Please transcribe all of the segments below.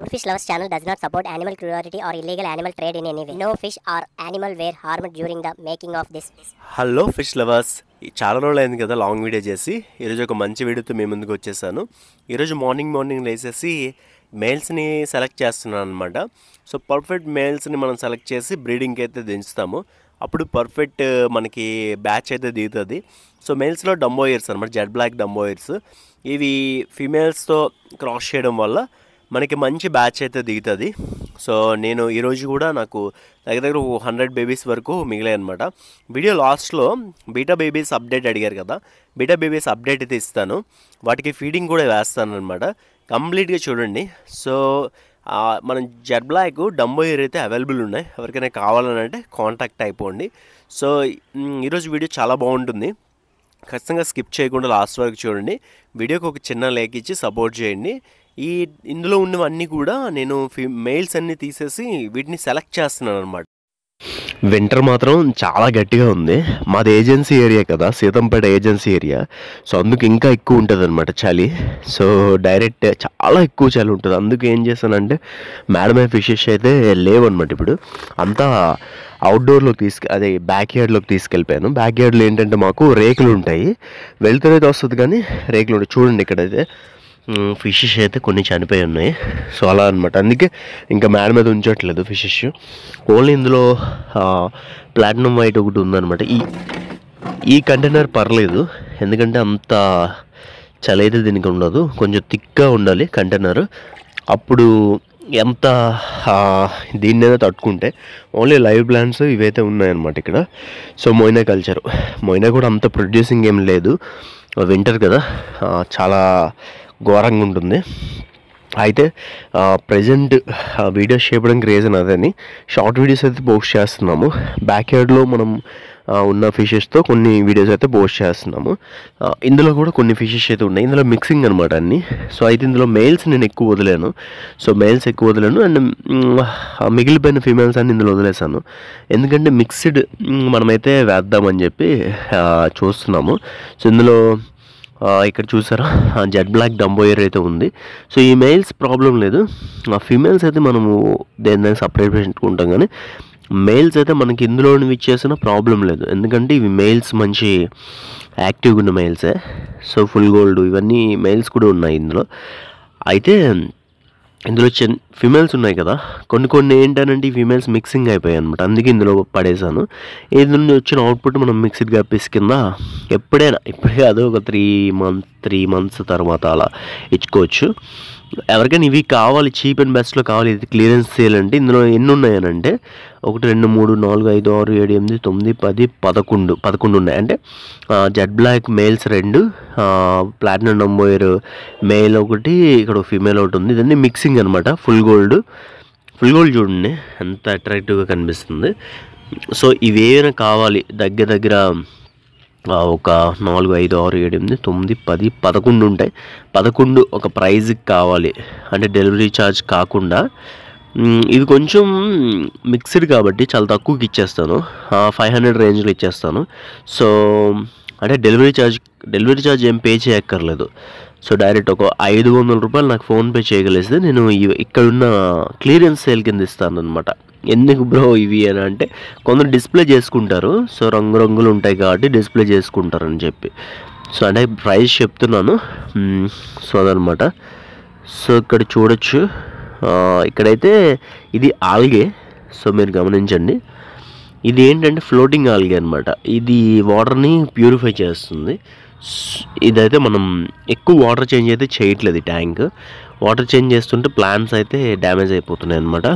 Fish Lovers channel does not support animal cruelty or illegal animal trade in any way. No fish or animal were harmed during the making of this. Hello fish lovers, చాలా రోజులు అయింది కదా long video చేసి. ఈరోజు ఒక మంచి వీడియోతో మీ ముందుకు వచ్చేసాను. ఈరోజు మార్నింగ్ లేసేసి మేల్స్ని సెలెక్ట్ చేస్తున్నాను అనమాట. సో పర్ఫెక్ట్ మేల్స్ని మనం సెలెక్ట్ చేసి బ్రీడింగ్కి అయితే దించుతాము. అప్పుడు పర్ఫెక్ట్ మనకి బ్యాచ్ అయితే దిగుతుంది. సో మేల్స్లో డంబో ఇయర్స్ అనమాట, జెడ్ బ్లాక్ డంబో ఇయర్స్. ఇవి ఫీమేల్స్తో క్రాస్ చేయడం వల్ల మనకి మంచి బ్యాచ్ అయితే దిగుతుంది. సో నేను ఈరోజు కూడా నాకు దగ్గర 100 బేబీస్ వరకు మిగిలాయి అనమాట. వీడియో లాస్ట్లో బీటా బేబీస్ అప్డేట్ అడిగారు కదా, బీటా బేబీస్ అప్డేట్ అయితే ఇస్తాను. వాటికి ఫీడింగ్ కూడా వేస్తాను అనమాట. కంప్లీట్గా చూడండి. సో మనం జెడ్ బ్లాక్ డంబో ఇయర్ అయితే అవైలబుల్ ఉన్నాయి. ఎవరికైనా కావాలని అంటే కాంటాక్ట్ అయిపోండి. సో ఈరోజు వీడియో చాలా బాగుంటుంది. ఖచ్చితంగా స్కిప్ చేయకుండా లాస్ట్ వరకు చూడండి. వీడియోకి ఒక చిన్న లైక్ ఇచ్చి సపోర్ట్ చేయండి. ఇందులో ఉన్నవన్నీ కూడా నేను మెయిల్స్ అన్నీ తీసేసి వీటిని సెలెక్ట్ చేస్తున్నాను అనమాట. వింటర్ మాత్రం చాలా గట్టిగా ఉంది. మాది ఏజెన్సీ ఏరియా కదా, సీతంపేట ఏజెన్సీ ఏరియా. సో అందుకు ఇంకా ఎక్కువ ఉంటుంది అనమాట చలి. సో డైరెక్ట్ చాలా ఎక్కువ చలి ఉంటుంది. అందుకు ఏం చేస్తానంటే మేడమే ఫిషెస్ అయితే లేవన్నమాట. ఇప్పుడు అంతా అవుట్డోర్లోకి అదే బ్యాక్ యార్డ్లోకి తీసుకెళ్ళిపోయాను. బ్యాక్ యార్డ్లో ఏంటంటే మాకు రేకులు ఉంటాయి. వెళ్తురైతే వస్తుంది కానీ రేకులు ఉంటాయి. చూడండి ఇక్కడైతే ఫిషెస్ అయితే కొన్ని చనిపోయి ఉన్నాయి. సో అలా అనమాట. అందుకే ఇంకా మేడ మీద ఉంచట్లేదు ఫిషెస్. ఓన్లీ ఇందులో ప్లాటినం వైట్ ఒకటి ఉందన్నమాట. ఈ కంటైనర్ పర్లేదు, ఎందుకంటే అంత చలి అయితే దీనికి ఉండదు. కొంచెం థిక్గా ఉండాలి కంటైనర్. అప్పుడు ఎంత దీన్నైనా తట్టుకుంటే. ఓన్లీ లైవ్ ప్లాంట్స్ ఇవైతే ఉన్నాయన్నమాట ఇక్కడ. సో మొయినా కల్చర్, మొయినా కూడా అంత ప్రొడ్యూసింగ్ ఏం లేదు. వింటర్ కదా, చాలా ఘోరంగా ఉంటుంది. అయితే ప్రజెంట్ వీడియోస్ చేయడానికి రీజన్ అదని షార్ట్ వీడియోస్ అయితే పోస్ట్ చేస్తున్నాము. బ్యాక్ యార్డ్లో మనం ఉన్న ఫిషెస్తో కొన్ని వీడియోస్ అయితే పోస్ట్ చేస్తున్నాము. ఇందులో కూడా కొన్ని ఫిషెస్ అయితే ఉన్నాయి. ఇందులో మిక్సింగ్ అనమాట అన్నీ. సో అయితే ఇందులో మేల్స్ నేను ఎక్కువ వదిలేను. సో మేల్స్ ఎక్కువ వదిలేను అండ్ మిగిలిపోయిన ఫీమేల్స్ అన్ని ఇందులో వదిలేసాను. ఎందుకంటే మిక్స్డ్ మనమైతే వేద్దామని చెప్పి చూస్తున్నాము. సో ఇందులో ఇక్కడ చూసారా జెడ్ బ్లాక్ డంబో ఇయర్ అయితే ఉంది. సో ఈ మెయిల్స్ ప్రాబ్లం లేదు. ఫీమేల్స్ అయితే మనము దేని సపరేట్ పెట్టుకుంటాం, కానీ మెయిల్స్ అయితే మనకి ఇందులో ఇచ్చేసిన ప్రాబ్లం లేదు. ఎందుకంటే ఇవి మెయిల్స్ మంచి యాక్టివ్గా ఉన్న మెయిల్సే. సో ఫుల్ గోల్డ్ ఇవన్నీ మెయిల్స్ కూడా ఉన్నాయి ఇందులో. అయితే ఇందులో ఫిమేల్స్ ఉన్నాయి కదా, కొన్ని ఏంటంటే ఈ ఫిమేల్స్ మిక్సింగ్ అయిపోయాయి అనమాట. అందుకే ఇందులో పడేసాను. ఇందులో నుండి వచ్చిన అవుట్పుట్ మనం మిక్స్డ్గా పీస్ కింద ఇప్పుడే కాదు, ఒక 3 months తర్వాత అలా ఇచ్చుకోవచ్చు. ఎవరికైనా ఇవి కావాలి, చీప్ అండ్ బెస్ట్లో కావాలి, ఇది క్లియరెన్స్ సేల్ అంటే ఇందులో ఎన్ని ఉన్నాయనంటే 1 2 3 4 5 6 7 8 9 10 11 ఉన్నాయి. అంటే Z black males 2, platinum dumbo ear male 1, ఇక్కడ ఫీమేల్ ఒకటి ఉంది. ఇదన్నీ మిక్సింగ్ అనమాట. ఫుల్ గోల్డ్ చూడండి ఎంత అట్రాక్టివ్గా కనిపిస్తుంది. సో ఇవేమైనా కావాలి దగ్గర ఒక 4 5 6 7 8 9 10 11 ఉంటాయి. 11 ఒక ప్రైజ్కి కావాలి అంటే డెలివరీ ఛార్జ్ కాకుండా. ఇది కొంచెం మిక్స్డ్ కాబట్టి చాలా తక్కువకి ఇచ్చేస్తాను. 500 రేంజ్లో ఇచ్చేస్తాను. సో అంటే డెలివరీ ఛార్జ్ ఏం పే చేయక్కర్లేదు. సో డైరెక్ట్ ఒక 500 రూపాయలు నాకు ఫోన్పే చేయగలిస్తే నేను ఇక్కడున్న క్లియరెన్స్ సేల్ కింద ఇస్తాను అనమాట. ఎందుకు బ్రో ఇవి అని అంటే కొందరు డిస్ప్లే చేసుకుంటారు. సో రంగులు ఉంటాయి కాబట్టి డిస్ప్లే చేసుకుంటారని చెప్పి. సో అంటే ప్రైస్ చెప్తున్నాను. సో అదనమాట. సో ఇక్కడ చూడొచ్చు, ఇక్కడైతే ఇది ఆల్గే. సో మీరు గమనించండి, ఇది ఏంటంటే ఫ్లోటింగ్ ఆల్గే అనమాట. ఇది వాటర్ని ప్యూరిఫై చేస్తుంది. ఇదైతే మనం ఎక్కువ వాటర్ చేంజ్ అయితే చేయట్లేదు. ఈ ట్యాంక్ వాటర్ చేంజ్ చేస్తుంటే ప్లాంట్స్ అయితే డ్యామేజ్ అయిపోతున్నాయి అనమాట.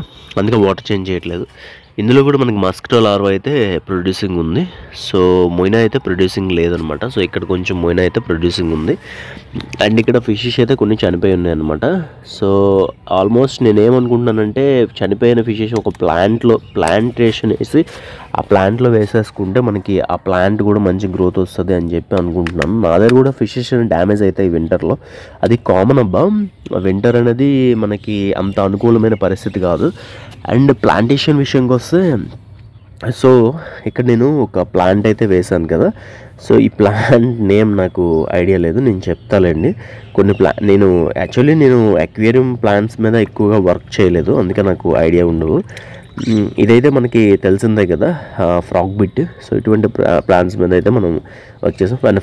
అందుకే వాటర్ చేంజ్ చేయట్లేదు. ఇందులో కూడా మనకి మస్కిటో లార్వా అయితే ప్రొడ్యూసింగ్ ఉంది. సో మొయినా అయితే ప్రొడ్యూసింగ్ లేదనమాట. సో ఇక్కడ కొంచెం మొయినా అయితే ప్రొడ్యూసింగ్ ఉంది. అండ్ ఇక్కడ ఫిషెస్ అయితే కొన్ని చనిపోయి ఉన్నాయి అనమాట. సో ఆల్మోస్ట్ నేనేమనుకుంటున్నానంటే చనిపోయిన ఫిషెస్ ఒక ప్లాంటేషన్ వేసి ఆ ప్లాంట్లో వేసేసుకుంటే మనకి ఆ ప్లాంట్ కూడా మంచి గ్రోత్ వస్తుంది అని చెప్పి అనుకుంటున్నాను. నా దగ్గర కూడా ఫిషెస్ డ్యామేజ్ అవుతాయి వింటర్లో. అది కామన్ అబ్బా. వింటర్ అనేది మనకి అంత అనుకూలమైన పరిస్థితి కాదు. అండ్ ప్లాంటేషన్ విషయంకి వస్తే సో ఇక్కడ నేను ఒక ప్లాంట్ అయితే వేశాను కదా. సో ఈ ప్లాంట్ నేమ్ నాకు ఐడియా లేదు, నేను చెప్తాలేండి. నేను యాక్చువల్లీ అక్వేరియం ప్లాంట్స్ మీద ఎక్కువగా వర్క్ చేయలేదు, అందుకే నాకు ఐడియా ఉండవు. ఇదైతే మనకి తెలిసిందే కదా, ఫ్రాక్ బిట్. సో ఇటువంటి ప్లాంట్స్ మీద అయితే మనం వర్క్ చేసాం. అండ్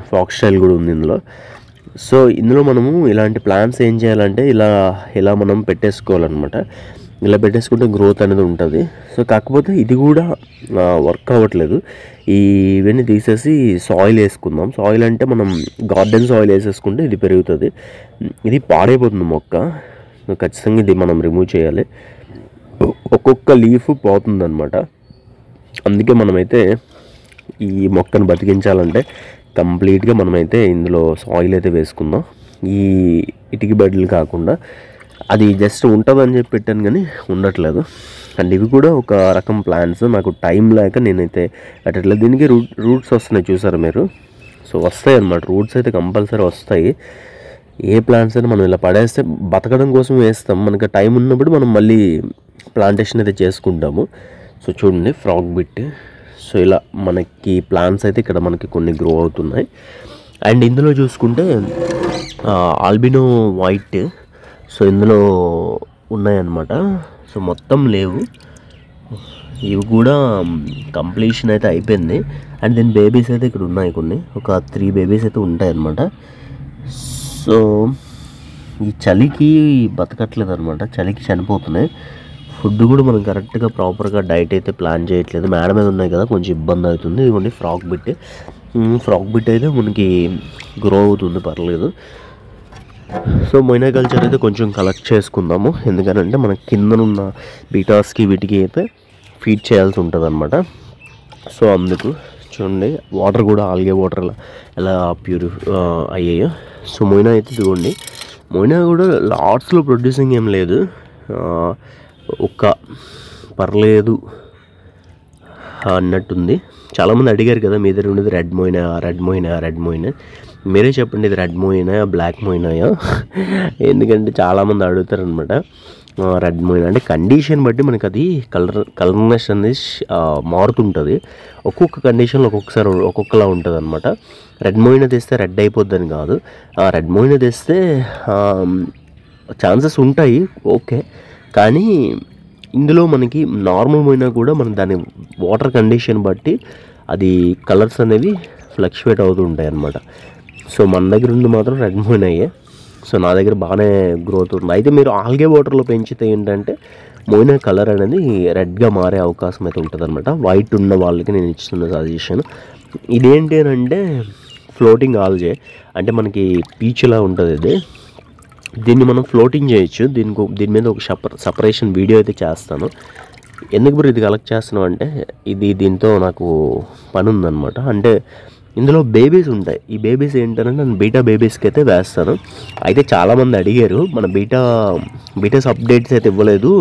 ఫ్రాక్ స్టైల్ కూడా ఉంది ఇందులో. సో ఇందులో మనము ఇలాంటి ప్లాంట్స్ ఏం చేయాలంటే ఇలా మనం పెట్టేసుకోవాలన్నమాట. ఇలా పెట్టేసుకుంటే గ్రోత్ అనేది ఉంటుంది. సో కాకపోతే ఇది కూడా వర్క్ అవ్వట్లేదు. ఇవన్నీ తీసేసి సాయిల్ వేసుకుందాం. సాయిల్ అంటే మనం గార్డెన్ సాయిల్ వేసేసుకుంటే ఇది పెరుగుతుంది. ఇది పాడైపోతుంది మొక్క, ఖచ్చితంగా ఇది మనం రిమూవ్ చేయాలి. ఒక్కొక్క లీఫ్ పోతుందన్నమాట. అందుకే మనమైతే ఈ మొక్కను బతికించాలంటే కంప్లీట్గా మనమైతే ఇందులో సాయిల్ అయితే వేసుకుందాం. ఈ ఇటుక బెడ్లు కాకుండా అది జస్ట్ ఉంటుందని చెప్పి పెట్టాను కానీ ఉండట్లేదు. అండ్ ఇవి కూడా ఒక రకం ప్లాంట్స్, నాకు టైం లేక నేనైతే పెట్టట్లేదు. దీనికి రూట్స్ వస్తున్నాయి చూసారు మీరు. సో వస్తాయి అన్నమాట, రూట్స్ అయితే కంపల్సరీ వస్తాయి. ఏ ప్లాంట్స్ అయినా మనం ఇలా పడేస్తే బతకడం కోసం వేస్తాం, మనకి టైం ఉన్నప్పుడు మనం మళ్ళీ ప్లాంటేషన్ అయితే చేసుకుంటాము. సో చూడండి ఫ్రాక్ బిట్. సో ఇలా మనకి ప్లాంట్స్ అయితే ఇక్కడ మనకి కొన్ని గ్రో అవుతున్నాయి. అండ్ ఇందులో చూసుకుంటే ఆల్బినో వైట్, సో ఇందులో ఉన్నాయన్నమాట. సో మొత్తం లేవు, ఇవి కూడా కంప్లీషన్ అయితే అయిపోయింది. అండ్ దీని బేబీస్ అయితే ఇక్కడ ఉన్నాయి, ఒక 3 బేబీస్ అయితే ఉంటాయన్నమాట. సో ఈ చలికి బతకట్లేదు అనమాట, చలికి చనిపోతున్నాయి. ఫుడ్ కూడా మనం కరెక్ట్గా ప్రాపర్గా డైట్ అయితే ప్లాన్ చేయట్లేదు. మేడ మీద ఉన్నాయి కదా, కొంచెం ఇబ్బంది అవుతుంది. ఇదిగోండి ఫ్రాక్ బిట్ అయితే మనకి గ్రో అవుతుంది, పర్లేదు. సో మొయినా కల్చర్ అయితే కొంచెం కలెక్ట్ చేసుకుందాము, ఎందుకంటే మన కిందనున్న బీటాస్కి వీటికి అయితే ఫీడ్ చేయాల్సి ఉంటుంది అనమాట. సో అందుకు చూడండి వాటర్ కూడా ఆల్గే వాటర్ ఎలా అయ్యాయో. సో మొయినా అయితే ఇదిగోండి, మొయినా కూడా లాట్స్లో ప్రొడ్యూసింగ్ ఏం లేదు, పర్లేదు అన్నట్టుంది. చాలామంది అడిగారు కదా మీ దగ్గర ఉండేది రెడ్ మొయినా, మీరే చెప్పండి ఇది రెడ్ మొయినా బ్లాక్ మొయినాయా? ఎందుకంటే చాలామంది అడుగుతారనమాట. రెడ్ మొయినా అంటే కండిషన్ బట్టి మనకి అది కలర్నెస్ అనేది మారుతుంటుంది. ఒక్కొక్క కండిషన్లో ఒక్కొక్కలా ఉంటుంది అనమాట. రెడ్ మొయినా తెస్తే రెడ్ అయిపోద్దని కాదు, రెడ్ మొయినా తెస్తే ఛాన్సెస్ ఉంటాయి, ఓకే. కానీ ఇందులో మనకి నార్మల్ మొయినా కూడా మనం దాని వాటర్ కండిషన్ బట్టి అది కలర్స్ అనేవి ఫ్లక్చువేట్ అవుతూ ఉంటాయి అన్నమాట. సో మన దగ్గర ఉంది మాత్రం రెడ్ మొయినాయే. సో నా దగ్గర బాగానే గ్రోత్ ఉంది. అయితే మీరు ఆల్గే వాటర్లో పెంచితే ఏంటంటే మొయినా కలర్ అనేది రెడ్గా మారే అవకాశం అయితే ఉంటుంది అనమాట. వైట్ ఉన్న వాళ్ళకి నేను ఇస్తున్న సజెషన్ ఇదేంటి అని అంటే ఫ్లోటింగ్ ఆల్గే, అంటే మనకి పీచ్లా ఉంటుంది ఇది. దీన్ని మనం ఫ్లోటింగ్ చేయొచ్చు. దీని మీద ఒక సపరేషన్ వీడియో అయితే చేస్తాను. ఎందుకు బ్రో ఇది కలెక్ట్ చేస్తున్నాం అంటే దీంతో నాకు పని ఉందన్నమాట. అంటే ఇందులో బేబీస్ ఉంటాయి. ఈ బేబీస్ ఏంటంటే నేను బీటా బేబీస్కి అయితే వేస్తాను. అయితే చాలామంది అడిగారు, మన బీటాస్ అప్డేట్స్ అయితే ఇవ్వలేదు,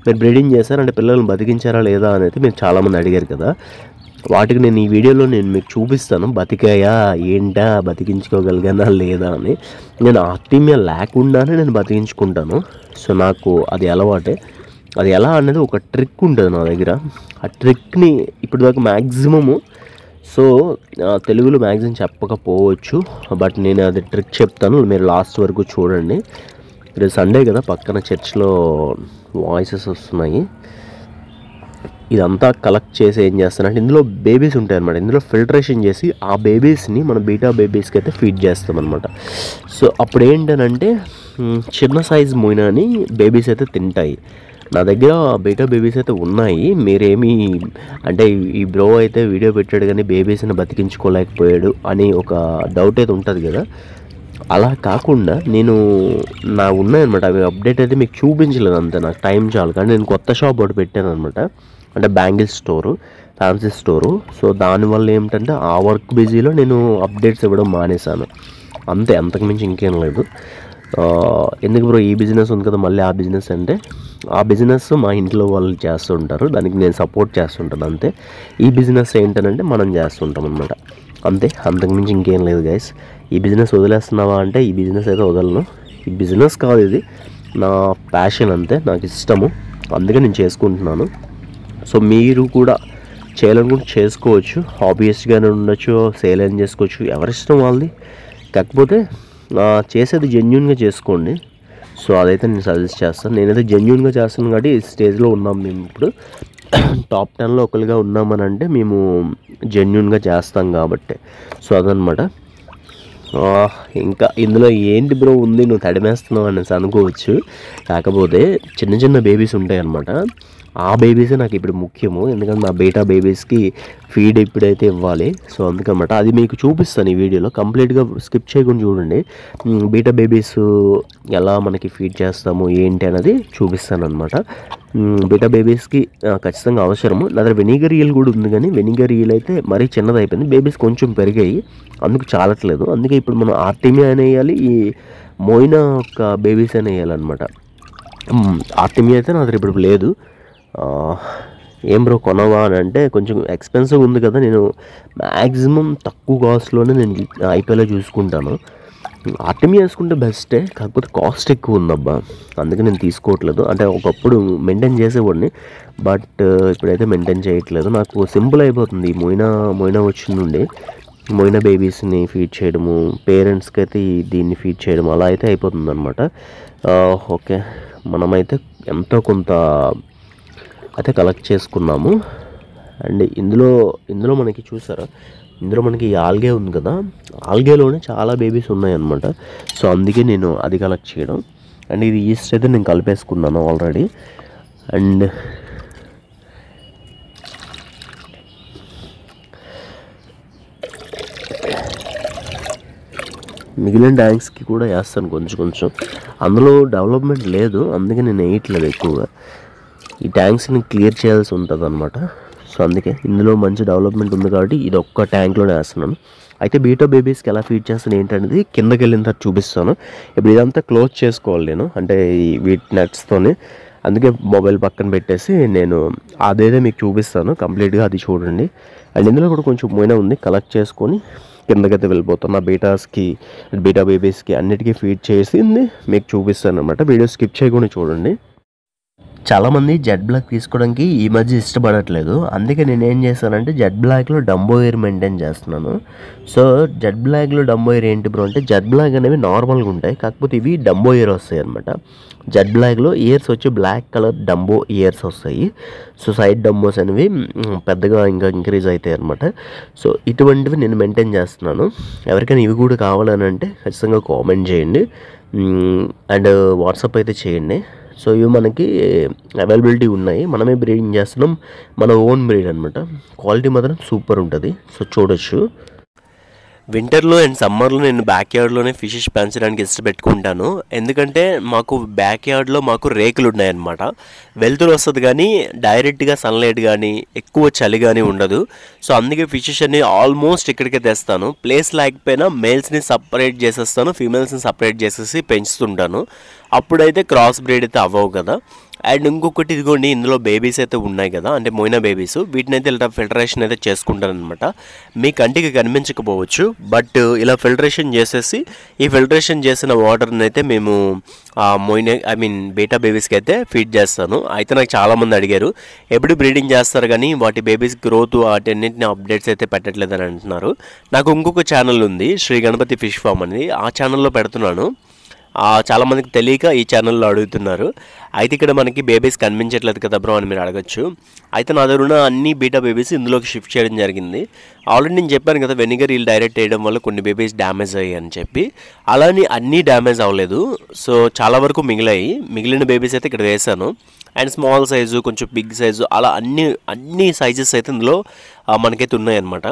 మీరు బ్రీడింగ్ చేస్తారంటే పిల్లల్ని బతికించారా లేదా అని అయితే మీరు చాలామంది అడిగారు కదా. వాటికి నేను ఈ వీడియోలో మీకు చూపిస్తాను, బతికాయా ఏంటా, బతికించుకోగలిగానా లేదా అని. నేను ఆర్టీమియా లేకుండానే నేను బతికించుకుంటాను. సో నాకు అది అలవాటే. అది ఎలా అనేది ఒక ట్రిక్ ఉంటుంది నా దగ్గర. ఆ ట్రిక్ని ఇప్పటిదాకా మ్యాక్సిమము తెలుగులో మ్యాక్సిమం చెప్పకపోవచ్చు, బట్ నేను అది ట్రిక్ చెప్తాను, మీరు లాస్ట్ వరకు చూడండి. ఈరోజు సండే కదా, పక్కన చర్చ్లో వాయిసెస్ వస్తున్నాయి. ఇదంతా కలెక్ట్ చేసి ఏం చేస్తానంటే ఇందులో బేబీస్ ఉంటాయి అనమాట. ఇందులో ఫిల్టరేషన్ చేసి ఆ బేబీస్ని మన బీటా బేబీస్కి అయితే ఫీడ్ చేస్తామన్నమాట. సో అప్పుడు ఏంటనంటే చిన్న సైజ్ మొయినాని బేబీస్ అయితే తింటాయి. నా దగ్గర బీటా బేబీస్ అయితే ఉన్నాయి. మీరేమీ అంటే ఈ బ్రో అయితే వీడియో పెట్టాడు కానీ బేబీస్ని బతికించుకోలేకపోయాడు అని ఒక డౌట్ అయితే ఉంటుంది కదా. అలా కాకుండా నా ఉన్నాయన్నమాట, అవి అప్డేట్ అయితే మీకు చూపించలేదు అంతే, నాకు టైం చాలు. కానీ నేను కొత్త షాప్ ఒకటి పెట్టాను అనమాట, అంటే bangle store, fancy store. So దానివల్ల ఏమిటంటే ఆ వర్క్ బిజీలో నేను అప్డేట్స్ ఇవ్వడం మానేశాను అంతే, అంతకుమించి ఇంకేం లేదు. ఎందుకు బ్రో ఈ బిజినెస్ ఉంది కదా మళ్ళీ ఆ బిజినెస్ అంటే, ఆ బిజినెస్ మా ఇంట్లో వాళ్ళు చేస్తుంటారు, దానికి నేను సపోర్ట్ చేస్తుంటాను అంతే. ఈ బిజినెస్ ఏంటంటే మనం చేస్తుంటాం అనమాట అంతే, అంతకుమించి ఇంకేం లేదు గైస్. ఈ బిజినెస్ వదిలేస్తున్నావా అంటే ఈ బిజినెస్ అయితే వదలను. ఈ బిజినెస్ కాదు, ఇది నా ప్యాషన్ అంతే, నాకు ఇష్టము, అందుకే నేను చేసుకుంటున్నాను. సో మీరు కూడా చేయాలనుకుంటే చేసుకోవచ్చు, హాబీయస్ట్గానే ఉండొచ్చు, సేల్ అని చేసుకోవచ్చు, ఎవరిష్టం వాళ్ళది. కాకపోతే చేసేది జెన్యూన్గా చేసుకోండి. సో అదైతే నేను సజెస్ట్ చేస్తాను. నేనైతే జెన్యూన్గా చేస్తాను కాబట్టి ఈ స్టేజ్లో ఉన్నాం మేము ఇప్పుడు. టాప్ 10లో ఒకరిగా ఉన్నామని అంటే మేము జెన్యూన్గా చేస్తాం కాబట్టి. సో అదనమాట. ఇంకా ఇందులో ఏంటి బ్రో ఉంది, నువ్వు తడిమేస్తున్నావు అనేసి అనుకోవచ్చు. కాకపోతే చిన్న చిన్న బేబీస్ ఉంటాయి అన్నమాట. ఆ బేబీసే నాకు ఇప్పుడు ముఖ్యము, ఎందుకంటే నా బీటా బేబీస్కి ఫీడ్ ఇప్పుడైతే ఇవ్వాలి. సో అందుకన్నమాట అది మీకు చూపిస్తాను ఈ వీడియోలో, కంప్లీట్గా స్కిప్ చేయకుండా చూడండి. బీటా బేబీస్ ఎలా మనకి ఫీడ్ చేస్తాము ఏంటి అనేది చూపిస్తాను అనమాట. బీటా బేబీస్కి ఖచ్చితంగా అవసరము. నా దగ్గర వెనిగర్ ఈల్ కూడా ఉంది, కానీ వెనిగర్ ఈల్ అయితే మరీ చిన్నది అయిపోయింది. బేబీస్ కొంచెం పెరిగాయి, అందుకు చాలట్లేదు. అందుకే ఇప్పుడు మనం ఆర్టిమియా అని వేయాలి, ఈ మోయినా ఒక బేబీస్ అని వేయాలన్నమాట. ఆర్టిమియా అయితే నా దగ్గర ఇప్పుడు లేదు. ఏం బ్రో కొనవా అని అంటే కొంచెం ఎక్స్పెన్సివ్ ఉంది కదా, నేను మ్యాక్సిమం తక్కువ కాస్ట్లోనే నేను ఐపీఎల్లో చూసుకుంటాను. ఆర్టిమియా వేసుకుంటే బెస్టే, కాకపోతే కాస్ట్ ఎక్కువ ఉందబ్బా, అందుకే నేను తీసుకోవట్లేదు. అంటే ఒకప్పుడు మెయింటైన్ చేసేవాడిని, బట్ ఇప్పుడైతే మెయింటైన్ చేయట్లేదు. నాకు సింపుల్ అయిపోతుంది ఈ మోయినా వచ్చిన నుండి మోయినా బేబీస్ని ఫీడ్ చేయడము, పేరెంట్స్కి అయితే దీన్ని ఫీడ్ చేయడం అలా అయితే అయిపోతుంది అనమాట. ఓకే, మనమైతే ఎంతో కొంత అయితే కలెక్ట్ చేసుకున్నాము. అండ్ ఇందులో మనకి చూసారా, ఇందులో మనకి ఈ ఆల్గే ఉంది కదా, ఆల్గేలోనే చాలా బేబీస్ ఉన్నాయన్నమాట. సో అందుకే నేను అది కలెక్ట్ చేయడం. అండ్ ఇది ఈస్ట్ అయితే నేను కలిపేసుకున్నాను ఆల్రెడీ. అండ్ మిగిలిన ట్యాంక్స్కి కూడా వేస్తాను కొంచెం. అందులో డెవలప్మెంట్ లేదు, అందుకే నేను వేయట్లేదు ఎక్కువగా. ఈ ట్యాంక్స్ని క్లియర్ చేయాల్సి ఉంటుంది అనమాట. సో అందుకే ఇందులో మంచి డెవలప్మెంట్ ఉంది కాబట్టి ఇది ఒక్క ట్యాంక్లోనే వేస్తున్నాను. అయితే బీటా బేబీస్కి ఎలా ఫీడ్ చేస్తాను ఏంటనేది కిందకి వెళ్ళిన తర్వాత చూపిస్తాను. ఇప్పుడు ఇదంతా క్లోజ్ చేసుకోవాలి నేను, అంటే ఈ వీట్ నట్స్తోని. అందుకే మొబైల్ పక్కన పెట్టేసి నేను అదేదో మీకు చూపిస్తాను కంప్లీట్గా, అది చూడండి. అండ్ ఇందులో కూడా కొంచెం మోయినా ఉంది, కలెక్ట్ చేసుకొని కిందకైతే వెళ్ళిపోతాను. బీటా బేబీస్కి అన్నిటికీ ఫీడ్ చేసింది మీకు చూపిస్తాను అనమాట. వీడియో స్కిప్ చేయకుండా చూడండి. చాలామంది జెడ్ బ్లాక్ తీసుకోవడానికి ఈ మధ్య ఇష్టపడట్లేదు, అందుకే నేను ఏం చేస్తానంటే జెడ్ బ్లాక్లో డంబో ఇయర్ మెయింటైన్ చేస్తున్నాను. సో జెడ్ బ్లాక్లో డంబో ఇయర్ ఏంటి బ్రో అంటే, జెడ్ బ్లాక్ అనేవి నార్మల్గా ఉంటాయి, కాకపోతే ఇవి డంబో ఇయర్ వస్తాయి అనమాట. జెడ్ బ్లాక్లో ఇయర్స్ వచ్చి బ్లాక్ కలర్ డంబో ఇయర్స్ వస్తాయి. సో సైడ్ డంబోస్ అనేవి పెద్దగా ఇంకా ఇంక్రీజ్ అవుతాయి అనమాట. సో ఇటువంటివి నేను మెయింటైన్ చేస్తున్నాను. ఎవరికైనా ఇవి కూడా కావాలని అంటే ఖచ్చితంగా కామెంట్ చేయండి, అండ్ వాట్సాప్ అయితే చేయండి. సో ఇవి మనకి అవైలబిలిటీ ఉన్నాయి, మనమే బ్రీడింగ్ చేస్తున్నాం, మన ఓన్ బ్రీడ్ అనమాట. క్వాలిటీ మాత్రం సూపర్ ఉంటుంది, సో చూడొచ్చు. వింటర్లో అండ్ సమ్మర్లో నేను బ్యాక్ యార్డ్లోనే ఫిషెస్ పెంచడానికి ఇష్టపెట్టుకుంటాను. ఎందుకంటే బ్యాక్ యార్డ్లో మాకు రేకులు ఉన్నాయన్నమాట. వెలుతురు వస్తుంది కానీ డైరెక్ట్గా సన్లైట్ కానీ ఎక్కువ చలి కానీ ఉండదు. సో అందుకే ఫిషెస్ అన్ని ఆల్మోస్ట్ ఇక్కడికే తెస్తాను. ప్లేస్ లేకపోయినా మేల్స్ని సపరేట్ చేసేస్తాను, ఫీమేల్స్ని సపరేట్ చేసేసి పెంచుతుంటాను. అప్పుడైతే క్రాస్ బ్రీడ్ అయితే అవ్వవు కదా. అండ్ ఇంకొకటి ఇదిగోండి, ఇందులో బేబీస్ అయితే ఉన్నాయి కదా, అంటే మోయినా బేబీస్, వీటిని అయితే ఇలా ఫిల్టరేషన్ అయితే చేసుకుంటాను అనమాట. మీ కంటికి కనిపించకపోవచ్చు, బట్ ఇలా ఫిల్టరేషన్ చేసేసి ఈ ఫిల్టరేషన్ చేసిన వాటర్ని అయితే మేము బీటా బేబీస్కి అయితే ఫీడ్ చేస్తాను. అయితే నాకు చాలామంది అడిగారు ఎప్పుడు బ్రీడింగ్ చేస్తారు కానీ వాటి బేబీస్ గ్రోత్ వాటన్నిటిని అప్డేట్స్ అయితే పెట్టట్లేదని అంటున్నారు. నాకు ఇంకొక ఛానల్ ఉంది, శ్రీ గణపతి ఫిష్ ఫామ్ అనేది, ఆ ఛానల్లో పెడుతున్నాను. చాలామందికి తెలియక ఈ ఛానల్లో అడుగుతున్నారు. అయితే ఇక్కడ మనకి బేబీస్ కనిపించట్లేదు కదా బ్రో అని మీరు అడగచ్చు. అయితే నా దగ్గర ఉన్న అన్ని బీటా బేబీస్ ఇందులోకి షిఫ్ట్ చేయడం జరిగింది. ఆల్రెడీ నేను చెప్పాను కదా, వెనిగర్ ఈల్ డైరెక్ట్ వేయడం వల్ల కొన్ని బేబీస్ డ్యామేజ్ అయ్యాయి అని చెప్పి. అలానే అన్నీ డ్యామేజ్ అవ్వలేదు, సో చాలా వరకు మిగిలిన బేబీస్ అయితే ఇక్కడ వేసాను. అండ్ స్మాల్ సైజు, కొంచెం బిగ్ సైజు, అలా అన్ని సైజెస్ అయితే ఇందులో మనకైతే ఉన్నాయన్నమాట.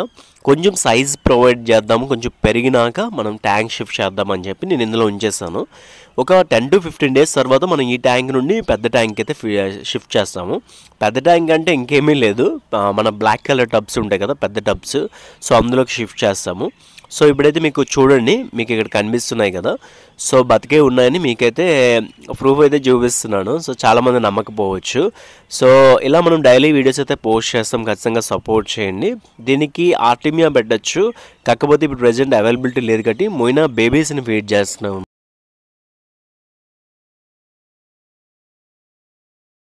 కొంచెం సైజ్ ప్రొవైడ్ చేద్దాము, కొంచెం పెరిగినాక మనం ట్యాంక్ షిఫ్ట్ చేద్దామని చెప్పి నేను ఇందులో ఉంచేస్తాను. ఒక 10 to 15 days తర్వాత మనం ఈ ట్యాంక్ నుండి పెద్ద ట్యాంక్ అయితే షిఫ్ట్ చేస్తాము. పెద్ద ట్యాంక్ అంటే ఇంకేమీ లేదు, మన బ్లాక్ కలర్ టబ్స్ ఉంటాయి కదా, పెద్ద టబ్స్, సో అందులోకి షిఫ్ట్ చేస్తాము. సో ఇప్పుడైతే మీకు చూడండి, మీకు ఇక్కడ కనిపిస్తున్నాయి కదా, సో బతికే ఉన్నాయని మీకైతే ప్రూఫ్ అయితే చూపిస్తున్నాను. సో చాలామంది నమ్మకపోవచ్చు. సో ఇలా మనం డైలీ వీడియోస్ అయితే పోస్ట్ చేస్తాం, ఖచ్చితంగా సపోర్ట్ చేయండి. దీనికి ఆర్టిమియా పెట్టచ్చు, కాకపోతే ఇప్పుడు ప్రెజెంట్ అవైలబిలిటీ లేదు కాబట్టి మోయినా బేబీస్ని ఫీడ్ చేస్తున్నాం.